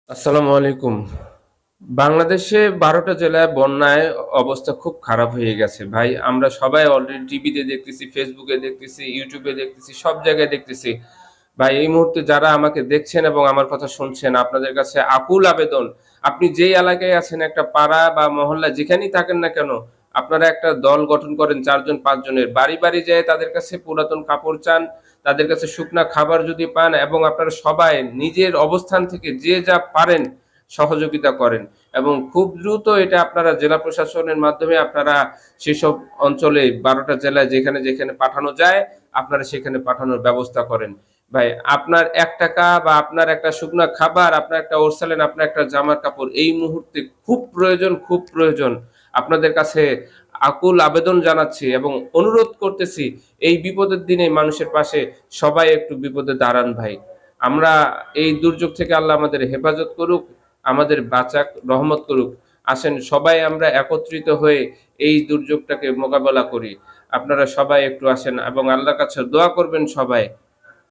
আসসালামু আলাইকুম। বাংলাদেশে ১২টা জেলায় বন্যায় অবস্থা খুব খারাপ হয়ে গেছে ভাই। আমরা সবাই অলরেডি টিভিতে দেখতেছি, ফেসবুকে দেখতেছি, ইউটিউবে দেখতেছি, সব জায়গায় দেখতেছি। ভাই এই মুহূর্তে যারা আমাকে দেখছেন এবং আমার কথা শুনছেন, আপনাদের কাছে আকুল আবেদন, আপনি যেই এলাকায় আছেন একটা পাড়া বা মহল্লা যেখানেই থাকেন না কেন, আপনারা একটা দল গঠন করেন ৪ জন ৫ জনের। বাড়ি, বাড়ি যেয়ে তাদের কাছে পুরাতন কাপড় চান, তাদের কাছে শুকনা খাবার যদি পান এবং আপনারা সবাই নিজের অবস্থান থেকে যে যা পারেন সহযোগিতা করেন এবং খুব দ্রুত এটা আপনারা জেলা প্রশাসনের মাধ্যমে আপনারা সেসব অঞ্চলে ১২ টা জেলায় যেখানে, যেখানে পাঠানো যায় আপনারা সেখানে পাঠানোর ব্যবস্থা করেন। ভাই আপনার ৳১ বা আপনার একটা শুকনা খাবার, আপনার একটা ওরসালাইন, আপনার একটা জামার কাপড় এই মুহূর্তে খুব প্রয়োজন, খুব প্রয়োজন। আপনাদের কাছে আকুল আবেদন জানাচ্ছি এবং অনুরোধ করতেছি এই বিপদের দিনে মানুষের পাশে সবাই একটু বিপদে দাঁড়ান ভাই। আমরা এই দুর্যোগ থেকে আল্লাহ আমাদের হেফাজত করুক, আমাদের বাঁচাক, রহমত করুক। আসেন সবাই আমরা একত্রিত হয়ে এই দুর্যোগটাকে মোকাবেলা করি। আপনারা সবাই একটু আসেন এবং আল্লাহর কাছে দোয়া করবেন সবাই।